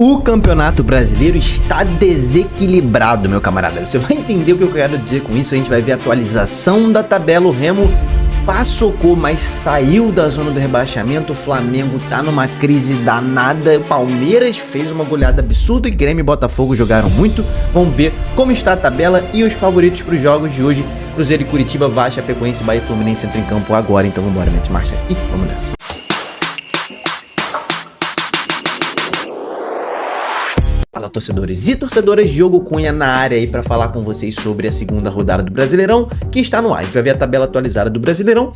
O Campeonato Brasileiro está desequilibrado, meu camarada. Você vai entender o que eu quero dizer com isso. A gente vai ver a atualização da tabela. O Remo passocou, mas saiu da zona do rebaixamento. O Flamengo tá numa crise danada. O Palmeiras fez uma goleada absurda e Grêmio e Botafogo jogaram muito. Vamos ver como está a tabela e os favoritos para os jogos de hoje. Cruzeiro e Curitiba, Vasco, Chapecoense, Bahia e Fluminense entram em campo agora. Então vamos embora, mete marcha e vamos nessa. Fala, torcedores e torcedoras, Diogo Cunha na área aí para falar com vocês sobre a segunda rodada do Brasileirão, que está no ar. A gente vai ver a tabela atualizada do Brasileirão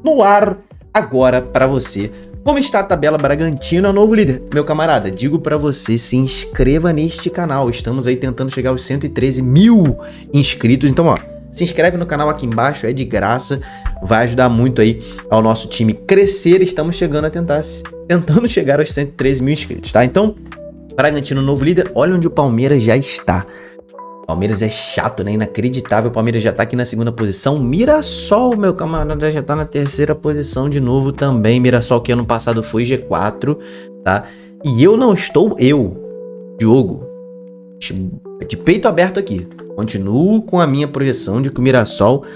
no ar agora para você. Como está a tabela? Bragantino é o novo líder. Meu camarada, digo para você, se inscreva neste canal. Estamos aí tentando chegar aos 113 mil inscritos. Então, ó, se inscreve no canal aqui embaixo, é de graça. Vai ajudar muito aí ao nosso time crescer. Estamos chegando a tentando chegar aos 113 mil inscritos, tá? Então, Bragantino, novo líder. Olha onde o Palmeiras já está. O Palmeiras é chato, né? Inacreditável. O Palmeiras já tá aqui na segunda posição. Mirassol, meu camarada, já tá na terceira posição de novo também. Mirassol, que ano passado foi G4, tá? E eu não estou, Diogo, de peito aberto aqui. Continuo com a minha projeção de que o Mirassol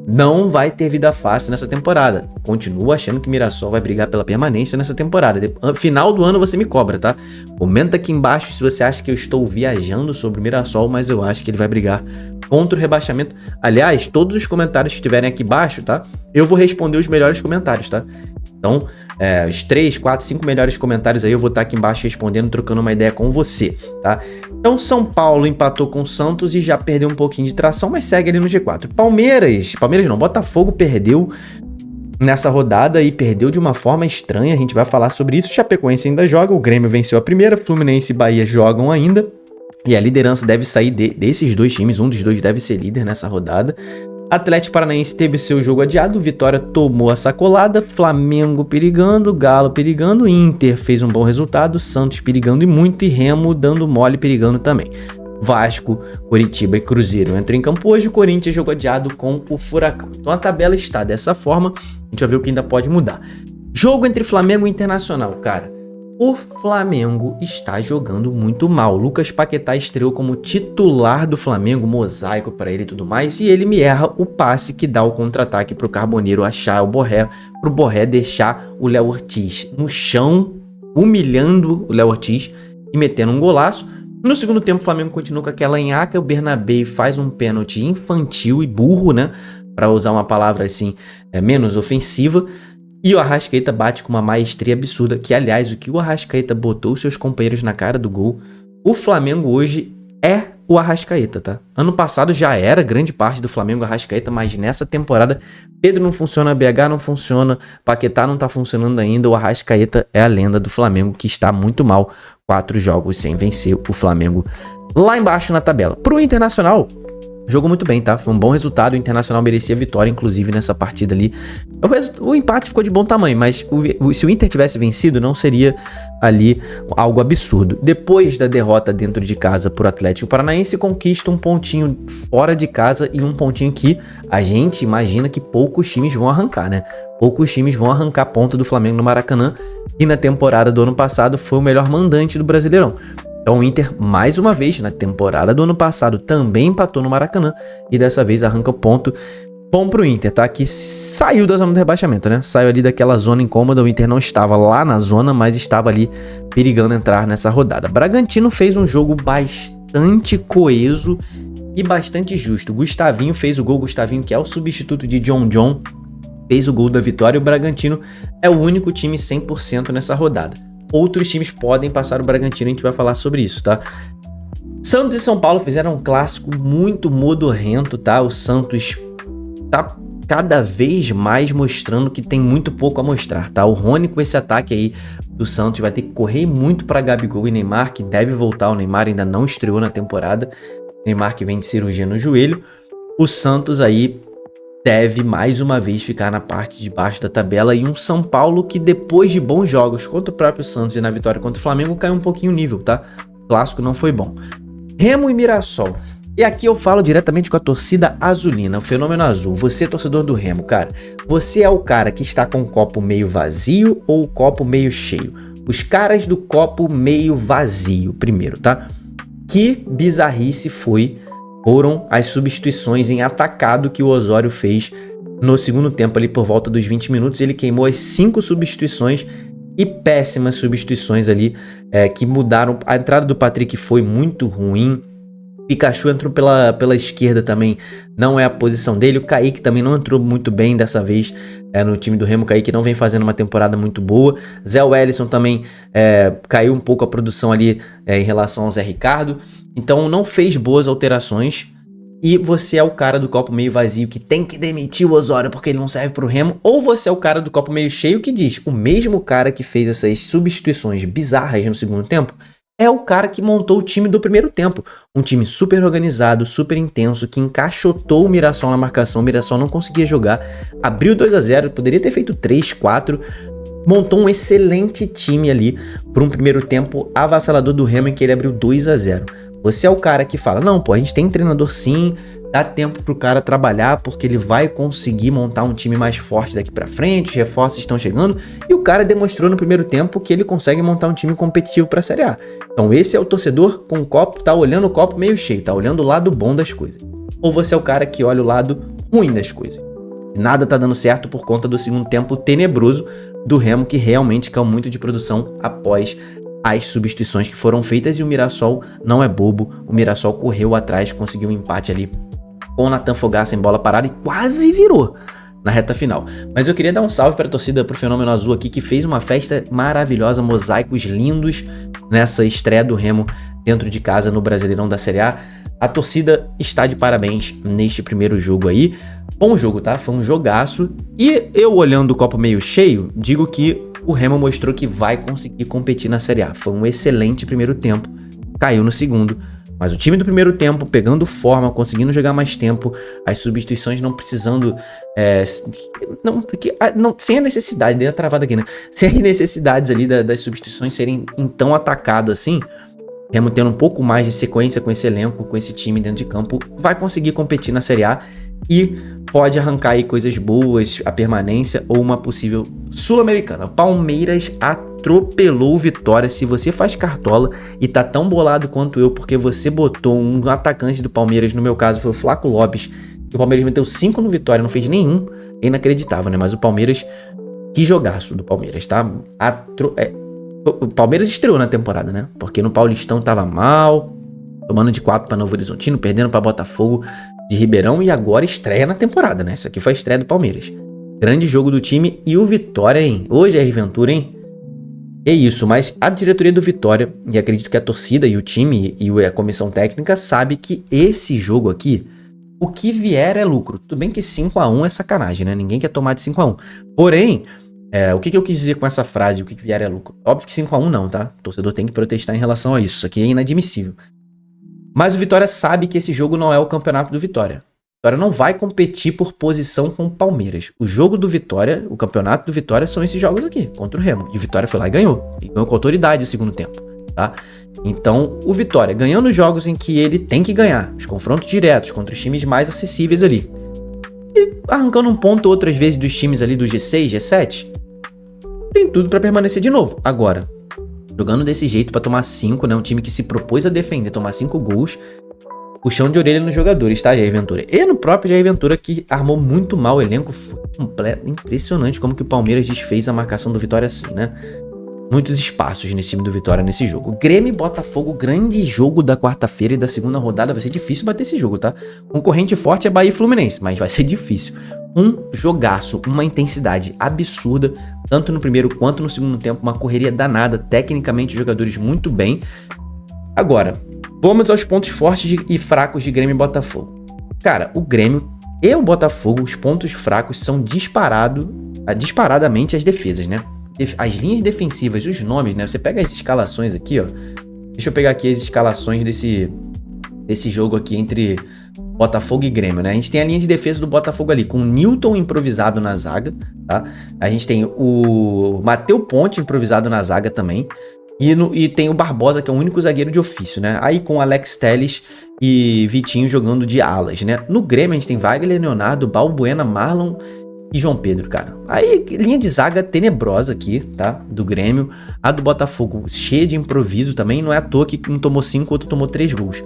não vai ter vida fácil nessa temporada. Continuo achando que o Mirassol vai brigar pela permanência nessa temporada. Final do ano você me cobra, tá? Comenta aqui embaixo se você acha que eu estou viajando sobre o Mirassol, mas eu acho que ele vai brigar contra o rebaixamento. Aliás, todos os comentários que estiverem aqui embaixo, tá? Eu vou responder os melhores comentários, tá? Então, os 3, 4, 5 melhores comentários aí eu vou estar aqui embaixo respondendo, trocando uma ideia com você, tá? Então, São Paulo empatou com o Santos e já perdeu um pouquinho de tração, mas segue ali no G4. Palmeiras não, Botafogo perdeu nessa rodada e perdeu de uma forma estranha, a gente vai falar sobre isso. Chapecoense ainda joga, o Grêmio venceu a primeira, Fluminense e Bahia jogam ainda, e a liderança deve sair desses dois times, um dos dois deve ser líder nessa rodada. Atlético Paranaense teve seu jogo adiado, Vitória tomou a sacolada, Flamengo perigando, Galo perigando, Inter fez um bom resultado, Santos perigando e muito e Remo dando mole perigando também. Vasco, Curitiba e Cruzeiro entram em campo hoje, o Corinthians jogo adiado com o Furacão. Então a tabela está dessa forma, a gente vai ver o que ainda pode mudar. Jogo entre Flamengo e Internacional, cara. O Flamengo está jogando muito mal. Lucas Paquetá estreou como titular do Flamengo, mosaico para ele e tudo mais, e ele me erra o passe que dá o contra-ataque para o Carboneiro achar o Borré, para o Borré deixar o Léo Ortiz no chão, humilhando o Léo Ortiz e metendo um golaço. No segundo tempo, o Flamengo continua com aquela enhaca, o Bernabé faz um pênalti infantil e burro, né? Para usar uma palavra assim, menos ofensiva. E o Arrascaeta bate com uma maestria absurda, que aliás, o que o Arrascaeta botou seus companheiros na cara do gol, o Flamengo hoje é o Arrascaeta, tá? Ano passado já era grande parte do Flamengo Arrascaeta, mas nessa temporada Pedro não funciona, BH não funciona, Paquetá não tá funcionando ainda, o Arrascaeta é a lenda do Flamengo que está muito mal, 4 jogos sem vencer o Flamengo lá embaixo na tabela. Pro Internacional, jogou muito bem, tá? Foi um bom resultado, o Internacional merecia vitória, inclusive, nessa partida ali. O empate ficou de bom tamanho, mas se o Inter tivesse vencido, não seria ali algo absurdo. Depois da derrota dentro de casa por Atlético Paranaense, conquista um pontinho fora de casa e um pontinho que a gente imagina que poucos times vão arrancar, né? Poucos times vão arrancar ponto do Flamengo no Maracanã, e na temporada do ano passado foi o melhor mandante do Brasileirão. Então o Inter, mais uma vez, na temporada do ano passado, também empatou no Maracanã e dessa vez arranca o ponto. Bom pro Inter, tá? Que saiu da zona do rebaixamento, né? Saiu ali daquela zona incômoda, o Inter não estava lá na zona, mas estava ali perigando entrar nessa rodada. Bragantino fez um jogo bastante coeso e bastante justo. O Gustavinho fez o gol, Gustavinho que é o substituto de John, fez o gol da vitória e o Bragantino é o único time 100% nessa rodada. Outros times podem passar o Bragantino, a gente vai falar sobre isso, tá? Santos e São Paulo fizeram um clássico muito modorrento, tá? O Santos tá cada vez mais mostrando que tem muito pouco a mostrar, tá? O Rony com esse ataque aí do Santos vai ter que correr muito para Gabigol e Neymar, que deve voltar. O Neymar ainda não estreou na temporada. Neymar que vem de cirurgia no joelho. O Santos aí deve mais uma vez ficar na parte de baixo da tabela, e um São Paulo que depois de bons jogos contra o próprio Santos e na vitória contra o Flamengo caiu um pouquinho o nível, tá? O clássico não foi bom. Remo e Mirassol. E aqui eu falo diretamente com a torcida azulina, o fenômeno azul. Você, torcedor do Remo, cara, você é o cara que está com o copo meio vazio ou o copo meio cheio? Os caras do copo meio vazio, primeiro, tá? Que bizarrice foram as substituições em atacado que o Osório fez no segundo tempo ali por volta dos 20 minutos. Ele queimou as 5 substituições e péssimas substituições ali que mudaram. A entrada do Patrick foi muito ruim. Pikachu entrou pela esquerda também, não é a posição dele. O Kaique também não entrou muito bem dessa vez no time do Remo. O Kaique não vem fazendo uma temporada muito boa. Zé Wellison também caiu um pouco a produção ali em relação ao Zé Ricardo. Então não fez boas alterações. E você é o cara do copo meio vazio que tem que demitir o Osório porque ele não serve pro Remo. Ou você é o cara do copo meio cheio que diz: o mesmo cara que fez essas substituições bizarras no segundo tempo é o cara que montou o time do primeiro tempo. Um time super organizado, super intenso, que encaixotou o Mirassol na marcação. O Mirassol não conseguia jogar. Abriu 2-0, poderia ter feito 3, 4. Montou um excelente time ali para um primeiro tempo avassalador do Remo, em que ele abriu 2-0. Você é o cara que fala: não, pô, a gente tem treinador sim, dá tempo pro cara trabalhar, porque ele vai conseguir montar um time mais forte daqui pra frente, os reforços estão chegando, e o cara demonstrou no primeiro tempo que ele consegue montar um time competitivo pra Série A. Então esse é o torcedor com o copo, tá olhando o copo meio cheio, tá olhando o lado bom das coisas. Ou você é o cara que olha o lado ruim das coisas. Nada tá dando certo por conta do segundo tempo tenebroso do Remo, que realmente caiu muito de produção após as substituições que foram feitas, e o Mirassol não é bobo. O Mirassol correu atrás, conseguiu um empate ali com o Nathan Fogaça em bola parada e quase virou na reta final. Mas eu queria dar um salve para a torcida, pro Fenômeno Azul aqui, que fez uma festa maravilhosa, mosaicos lindos nessa estreia do Remo dentro de casa no Brasileirão da Série A. A torcida está de parabéns neste primeiro jogo aí. Bom jogo, tá? Foi um jogaço. E eu, olhando o copo meio cheio, digo que o Remo mostrou que vai conseguir competir na Série A. Foi um excelente primeiro tempo, caiu no segundo, mas o time do primeiro tempo pegando forma, conseguindo jogar mais tempo, as substituições não precisando, sem a necessidade, dei uma travada aqui, né? Sem as necessidades ali das substituições serem tão atacado assim, o Remo tendo um pouco mais de sequência com esse elenco, com esse time dentro de campo, vai conseguir competir na Série A e pode arrancar aí coisas boas, a permanência ou uma possível Sul-Americana. Palmeiras atropelou o Vitória. Se você faz cartola e tá tão bolado quanto eu, porque você botou um atacante do Palmeiras, no meu caso foi o Flaco Lopes, que o Palmeiras meteu 5 no Vitória, não fez nenhum, é inacreditável, né? Mas o Palmeiras, que jogaço do Palmeiras, tá? O Palmeiras estreou na temporada, né? Porque no Paulistão tava mal, tomando de 4 para Novo Horizontino, perdendo para Botafogo de Ribeirão, e agora estreia na temporada, né? Isso aqui foi a estreia do Palmeiras. Grande jogo do time e o Vitória, hein? Hoje é Ventura, hein? É isso, mas a diretoria do Vitória, e acredito que a torcida e o time e a comissão técnica sabe que esse jogo aqui, o que vier é lucro. Tudo bem que 5-1 é sacanagem, né? Ninguém quer tomar de 5-1. Porém, o que eu quis dizer com essa frase, o que vier é lucro? Óbvio que 5-1 não, tá? O torcedor tem que protestar em relação a isso. Isso aqui é inadmissível. Mas o Vitória sabe que esse jogo não é o campeonato do Vitória. O Vitória não vai competir por posição com o Palmeiras. O jogo do Vitória, o campeonato do Vitória são esses jogos aqui, contra o Remo. E o Vitória foi lá e ganhou. E ganhou com autoridade o segundo tempo, tá? Então, o Vitória ganhando os jogos em que ele tem que ganhar, os confrontos diretos contra os times mais acessíveis ali. E arrancando um ponto outras vezes dos times ali do G6, G7, tem tudo pra permanecer de novo. Agora, jogando desse jeito pra tomar 5, né? Um time que se propôs a defender, tomar 5 gols, puxão de orelha nos jogadores, tá, Jair Ventura? E no próprio Jair Ventura, que armou muito mal o elenco. Foi impressionante como que o Palmeiras desfez a marcação do Vitória assim, né? Muitos espaços nesse time do Vitória nesse jogo. Grêmio e Botafogo, grande jogo da quarta-feira e da segunda rodada. Vai ser difícil bater esse jogo, tá? Concorrente forte é Bahia e Fluminense, mas vai ser difícil. Um jogaço, uma intensidade absurda, tanto no primeiro quanto no segundo tempo, uma correria danada, tecnicamente jogadores muito bem. Agora, vamos aos pontos fortes e fracos de Grêmio e Botafogo. Cara, o Grêmio e o Botafogo, os pontos fracos são disparadamente as defesas, né? As linhas defensivas, os nomes, né? Você pega as escalações aqui, ó. Deixa eu pegar aqui as escalações desse jogo aqui entre Botafogo e Grêmio, né? A gente tem a linha de defesa do Botafogo ali, com o Newton improvisado na zaga, tá? A gente tem o Matheus Ponte improvisado na zaga também. E tem o Barbosa, que é o único zagueiro de ofício, né? Aí com Alex Telles e Vitinho jogando de alas, né? No Grêmio a gente tem Wagner, Leonardo, Balbuena, Marlon e João Pedro, cara. Aí, linha de zaga tenebrosa aqui, tá? Do Grêmio. A do Botafogo, cheia de improviso também. Não é à toa que um tomou 5, o outro tomou 3 gols.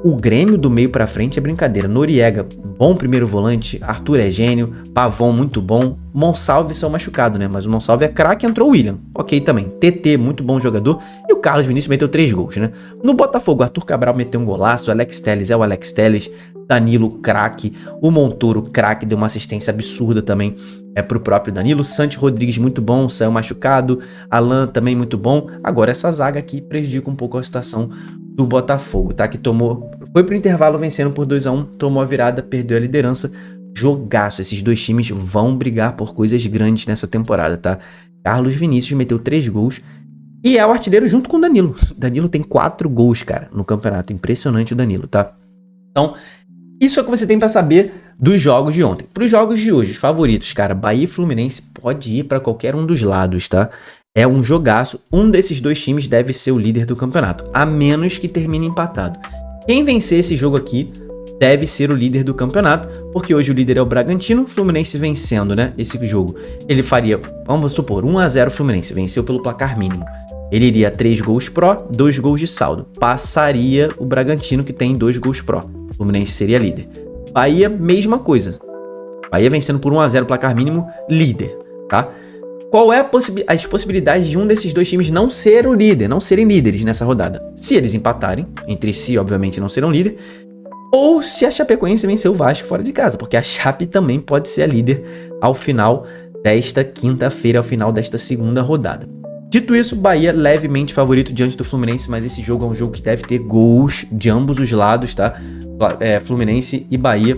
O Grêmio do meio pra frente é brincadeira. Noriega, bom primeiro volante. Arthur é gênio. Pavão, muito bom. Monsalve saiu machucado, né? Mas o Monsalve é craque, entrou o William. Ok também. TT, muito bom jogador. E o Carlos Vinícius meteu 3 gols, né? No Botafogo, Arthur Cabral meteu um golaço. O Alex Telles é o Alex Telles. Danilo, craque. O Montoro, craque, deu uma assistência absurda também pro próprio Danilo. Santi Rodrigues, muito bom, saiu machucado. Alan, também muito bom. Agora, essa zaga aqui prejudica um pouco a situação do Botafogo, tá? Que foi pro intervalo vencendo por 2-1, tomou a virada, perdeu a liderança. Jogaço. Esses dois times vão brigar por coisas grandes nessa temporada, tá? Carlos Vinícius meteu 3 gols e é o artilheiro junto com o Danilo. Danilo tem 4 gols, cara, no campeonato. Impressionante o Danilo, tá? Então, isso é o que você tem pra saber dos jogos de ontem. Pros jogos de hoje, os favoritos, cara, Bahia e Fluminense pode ir pra qualquer um dos lados, tá? É um jogaço. Um desses dois times deve ser o líder do campeonato, a menos que termine empatado. Quem vencer esse jogo aqui deve ser o líder do campeonato, porque hoje o líder é o Bragantino. Fluminense vencendo, né, esse jogo, ele faria, vamos supor, 1-0 Fluminense, venceu pelo placar mínimo. Ele iria 3 gols pró, 2 gols de saldo. Passaria o Bragantino, que tem 2 gols pró. Fluminense seria líder. Bahia, mesma coisa. Bahia vencendo por 1-0 placar mínimo, líder, tá? Qual é as possibilidades de um desses dois times não ser o líder, não serem líderes nessa rodada? Se eles empatarem, entre si, obviamente, não serão líder. Ou se a Chapecoense vencer o Vasco fora de casa, porque a Chape também pode ser a líder ao final desta quinta-feira, ao final desta segunda rodada. Dito isso, Bahia levemente favorito diante do Fluminense, mas esse jogo é um jogo que deve ter gols de ambos os lados, tá? Fluminense e Bahia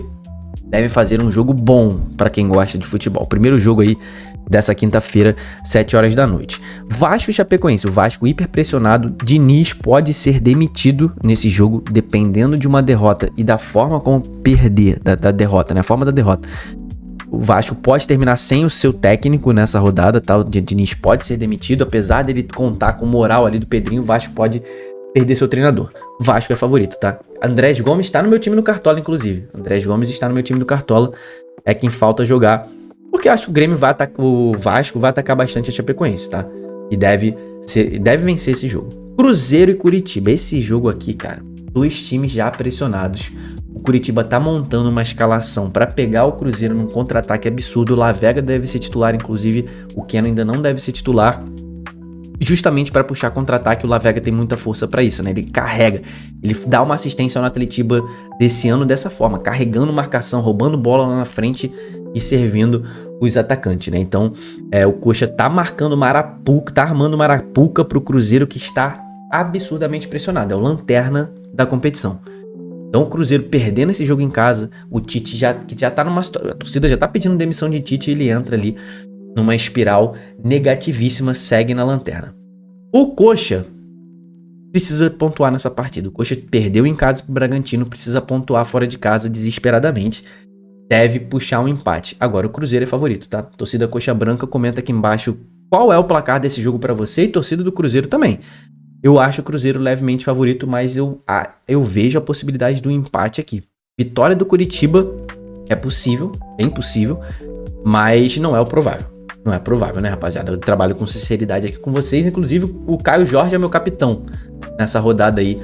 devem fazer um jogo bom para quem gosta de futebol. Primeiro jogo aí dessa quinta-feira, 7 horas da noite. Vasco e Chapecoense. O Vasco hiper pressionado. Diniz pode ser demitido nesse jogo, dependendo de uma derrota e da forma como perder, da derrota, né? A forma da derrota. O Vasco pode terminar sem o seu técnico nessa rodada, tá? O Diniz pode ser demitido, apesar dele contar com moral ali do Pedrinho, o Vasco pode perder seu treinador. O Vasco é favorito, tá? Andrés Gomes está no meu time no Cartola, inclusive. Andrés Gomes está no meu time do Cartola. É quem falta jogar. Porque eu acho que o Vasco vai atacar bastante a Chapecoense, tá? E deve vencer esse jogo. Cruzeiro e Curitiba. Esse jogo aqui, cara, 2 times já pressionados. O Curitiba tá montando uma escalação para pegar o Cruzeiro num contra-ataque absurdo. O Lavega deve ser titular, inclusive o Keno ainda não deve ser titular. Justamente para puxar contra-ataque, o Lavega tem muita força para isso, né? Ele carrega, ele dá uma assistência ao Atletiba desse ano dessa forma, carregando marcação, roubando bola lá na frente e servindo os atacantes, né? Então, o Coxa tá marcando Marapuca, tá armando Marapuca pro Cruzeiro, que está absurdamente pressionado, é o lanterna da competição. Então, o Cruzeiro perdendo esse jogo em casa, o Tite já tá numa situação, a torcida já tá pedindo demissão de Tite, e ele entra ali numa espiral negativíssima, segue na lanterna. O Coxa precisa pontuar nessa partida. O Coxa perdeu em casa pro Bragantino, precisa pontuar fora de casa desesperadamente. Deve puxar um empate. Agora o Cruzeiro é favorito, tá? Torcida Coxa Branca, comenta aqui embaixo qual é o placar desse jogo pra você, e torcida do Cruzeiro também. Eu acho o Cruzeiro levemente favorito, mas eu vejo a possibilidade do empate aqui. Vitória do Curitiba é possível, bem possível, mas não é o provável. Não é provável, né, rapaziada? Eu trabalho com sinceridade aqui com vocês. Inclusive, o Caio Jorge é meu capitão nessa rodada aí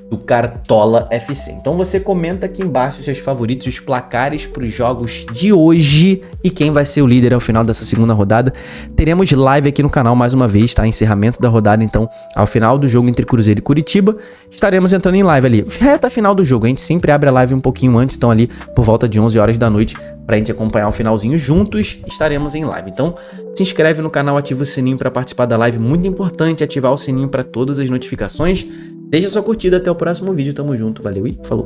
do Cartola FC. Então você comenta aqui embaixo os seus favoritos, os placares para os jogos de hoje e quem vai ser o líder ao final dessa segunda rodada. Teremos live aqui no canal mais uma vez, tá? Encerramento da rodada, então, ao final do jogo entre Cruzeiro e Curitiba, estaremos entrando em live ali. Reta final do jogo, a gente sempre abre a live um pouquinho antes, então ali por volta de 11 horas da noite, pra gente acompanhar o finalzinho juntos, estaremos em live. Então, se inscreve no canal, ativa o sininho para participar da live, muito importante ativar o sininho para todas as notificações. Deixa sua curtida, até o próximo vídeo, tamo junto, valeu e falou!